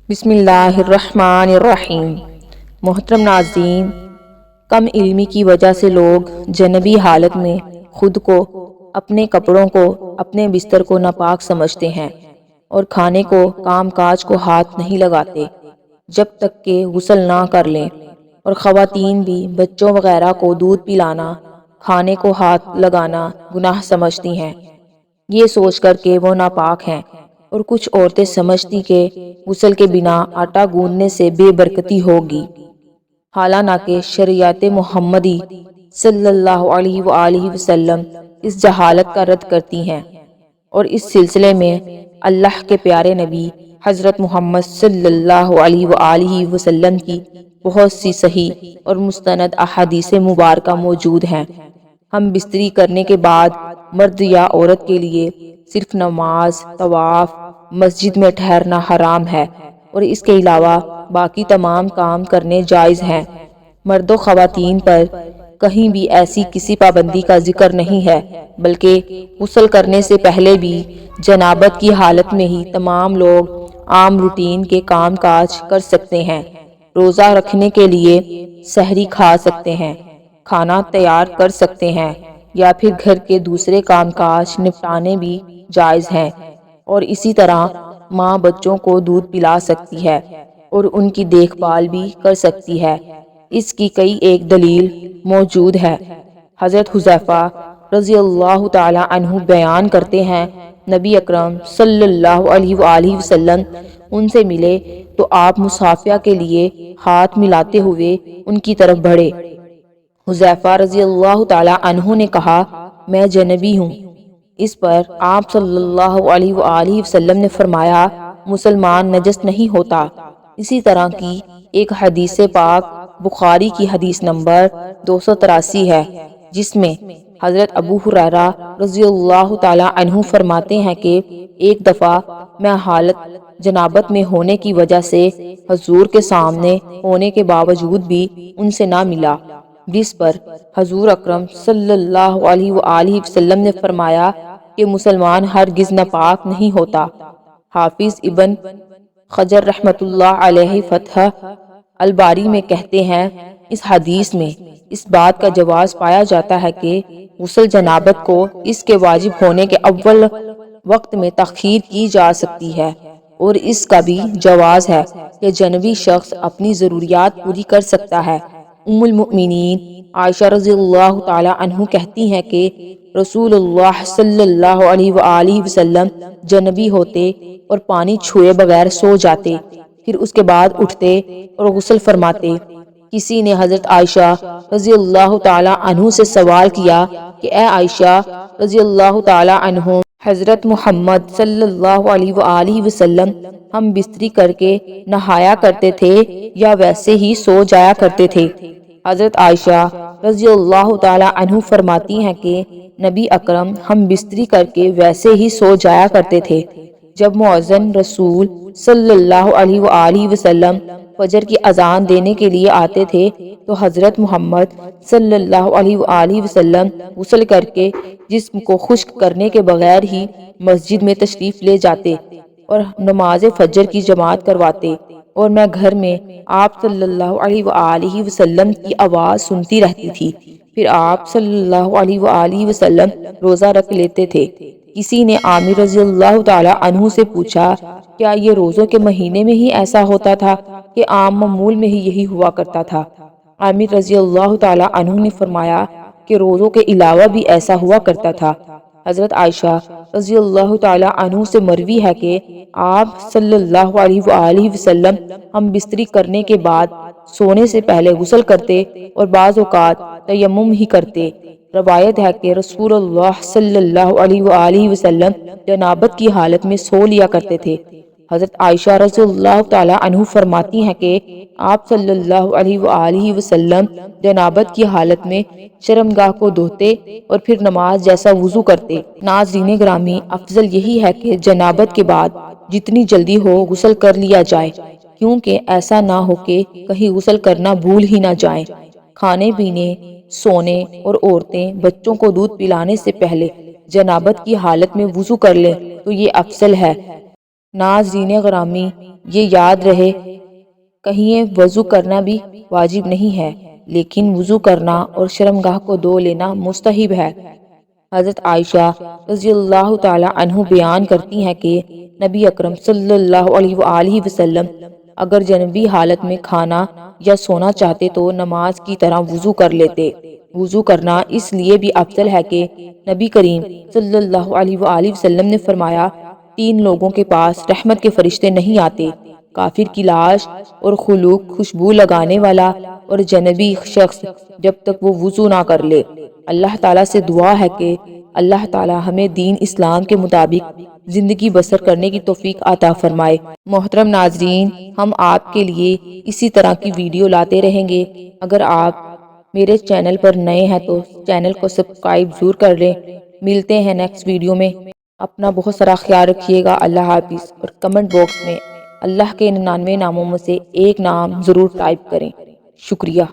بسم اللہ الرحمن الرحیم۔ محترم ناظرین، کم علمی کی وجہ سے لوگ جنبی حالت میں خود کو، اپنے کپڑوں کو، اپنے بستر کو ناپاک سمجھتے ہیں اور کھانے کو، کام کاج کو ہاتھ نہیں لگاتے جب تک کہ غسل نہ کر لیں، اور خواتین بھی بچوں وغیرہ کو دودھ پلانا، کھانے کو ہاتھ لگانا گناہ سمجھتی ہیں، یہ سوچ کر کہ وہ ناپاک ہیں۔ اور کچھ عورتیں سمجھتی کہ غسل کے بنا آٹا گوندنے سے بے برکتی ہوگی، حالانکہ شریعت محمدی صلی اللہ علیہ وآلہ وسلم اس جہالت کا رد کرتی ہیں، اور اس سلسلے میں اللہ کے پیارے نبی حضرت محمد صلی اللہ علیہ وآلہ وسلم کی بہت سی صحیح اور مستند احادیث مبارکہ موجود ہیں۔ ہم بستری کرنے کے بعد مرد یا عورت کے لیے صرف نماز، طواف، مسجد میں ٹھہرنا حرام ہے، اور اس کے علاوہ باقی تمام کام کرنے جائز ہیں۔ مرد و خواتین پر کہیں بھی ایسی کسی پابندی کا ذکر نہیں ہے، بلکہ غسل کرنے سے پہلے بھی جنابت کی حالت میں ہی تمام لوگ عام روٹین کے کام کاج کر سکتے ہیں۔ روزہ رکھنے کے لیے سحری کھا سکتے ہیں، کھانا تیار کر سکتے ہیں، یا پھر گھر کے دوسرے کام کاج نپٹانے بھی جائز ہیں، اور اسی طرح ماں بچوں کو دودھ پلا سکتی ہے اور ان کی دیکھ بھال بھی کر سکتی ہے۔ اس کی کئی ایک دلیل موجود ہے۔ حضرت حذیفہ رضی اللہ تعالی عنہ بیان کرتے ہیں، نبی اکرم صلی اللہ علیہ وآلہ وسلم ان سے ملے تو آپ مصافحہ کے لیے ہاتھ ملاتے ہوئے ان کی طرف بڑھے۔ حذیفہ رضی اللہ تعالی عنہ نے کہا، میں جنبی ہوں۔ اس پر آپ صلی اللہ علیہ وآلہ وسلم نے فرمایا، مسلمان نجس نہیں ہوتا۔ اسی طرح کی ایک حدیث پاک بخاری کی حدیث نمبر 283 ہے، جس میں حضرت ابو ہریرہ رضی اللہ تعالی عنہ فرماتے ہیں کہ ایک دفعہ میں حالت جنابت میں ہونے کی وجہ سے حضور کے سامنے ہونے کے باوجود بھی ان سے نہ ملا، جس پر حضور اکرم صلی اللہ علیہ وآلہ وسلم نے فرمایا کہ مسلمان ہرگز ناپاک نہیں ہوتا۔ حافظ ابن حجر رحمۃ اللہ علیہ فتح الباری میں کہتے ہیں، اس حدیث میں اس بات کا جواز پایا جاتا ہے کہ غسل جنابت کو اس کے واجب ہونے کے اول وقت میں تاخیر کی جا سکتی ہے، اور اس کا بھی جواز ہے کہ جنبی شخص اپنی ضروریات پوری کر سکتا ہے۔ ام المؤمنین عائشہ رضی اللہ تعالی عنہ کہتی ہیں کہ رسول اللہ صلی اللہ علیہ وآلہ وسلم جنبی ہوتے اور پانی چھوئے بغیر سو جاتے، پھر اس کے بعد اٹھتے اور غسل فرماتے۔ کسی نے حضرت عائشہ رضی اللہ تعالی عنہ سے سوال کیا کہ اے عائشہ رضی اللہ تعالی عنہ، حضرت محمد صلی اللہ علیہ وآلہ وسلم ہم بستری کر کے نہایا کرتے تھے یا ویسے ہی سو جایا کرتے تھے؟ حضرت عائشہ رضی اللہ تعالی عنہ فرماتی ہیں کہ نبی اکرم ہم بستری کر کے ویسے ہی سو جایا کرتے تھے۔ جب مؤذن رسول صلی اللہ علیہ وآلہ وسلم فجر کی اذان دینے کے لیے آتے تھے تو حضرت محمد صلی اللہ علیہ وآلہ وسلم غسل کر کے جسم کو خشک کرنے کے بغیر ہی مسجد میں تشریف لے جاتے اور نماز فجر کی جماعت کرواتے، اور میں گھر میں آپ صلی اللہ علیہ وآلہ وسلم کی آواز سنتی رہتی تھی۔ پھر آپ صلی اللہ علیہ وآلہ وسلم روزہ رکھ لیتے تھے۔ کسی نے عامر رضی اللہ تعالی عنہ سے پوچھا، کیا یہ روزوں کے مہینے میں ہی ایسا ہوتا تھا کہ عام معمول میں ہی یہی ہوا کرتا تھا؟ عامر رضی اللہ تعالی عنہ نے فرمایا کہ روزوں کے علاوہ بھی ایسا ہوا کرتا تھا۔ حضرت عائشہ رضی اللہ تعالی عنہ سے مروی ہے کہ آپ صلی اللہ علیہ وآلہ وسلم ہم بستری کرنے کے بعد سونے سے پہلے غسل کرتے اور بعض اوقات تیمم ہی کرتے۔ روایت ہے کہ رسول اللہ صلی اللہ علیہ وآلہ وسلم جنابت کی حالت میں سو لیا کرتے تھے۔ حضرت عائشہ رضی اللہ تعالی عنہ فرماتی ہیں کہ آپ صلی اللہ علیہ وآلہ وسلم جنابت کی حالت میں شرمگاہ کو دھوتے اور پھر نماز جیسا وضو کرتے۔ ناظرین گرامی، افضل یہی ہے کہ جنابت کے بعد جتنی جلدی ہو غسل کر لیا جائے، کیونکہ ایسا نہ ہو کہ کہیں غسل کرنا بھول ہی نہ جائیں۔ کھانے پینے، سونے اور عورتیں بچوں کو دودھ پلانے سے پہلے جنابت کی حالت میں وضو کر لیں تو یہ افضل ہے۔ ناظرین گرامی، یہ یاد رہے کہیں وضو کرنا بھی واجب نہیں ہے، لیکن وضو کرنا اور شرمگاہ کو دھو لینا مستحب ہے۔ حضرت عائشہ رضی اللہ تعالی عنہ بیان کرتی ہیں کہ نبی اکرم صلی اللہ علیہ وآلہ وسلم اگر جنبی حالت میں کھانا یا سونا چاہتے تو نماز کی طرح وضو کر لیتے۔ وضو کرنا اس لیے بھی افضل ہے کہ نبی کریم صلی اللہ علیہ وآلہ وسلم نے فرمایا، 3 لوگوں کے پاس رحمت کے فرشتے نہیں آتے، کافر کی لاش اور خلوق خوشبو لگانے والا اور جنبی شخص جب تک وہ وضو نہ کر لے۔ اللہ تعالیٰ سے دعا ہے کہ اللہ تعالیٰ ہمیں دین اسلام کے مطابق زندگی بسر کرنے کی توفیق عطا فرمائے۔ محترم ناظرین، ہم آپ کے لیے اسی طرح کی ویڈیو لاتے رہیں گے۔ اگر آپ میرے چینل پر نئے ہیں تو چینل کو سبسکرائب ضرور کر لیں۔ ملتے ہیں نیکسٹ ویڈیو میں۔ اپنا بہت سارا خیال رکھیے گا۔ اللہ حافظ۔ اور کمنٹ باکس میں اللہ کے 99 ناموں میں سے ایک نام ضرور ٹائپ کریں۔ شکریہ۔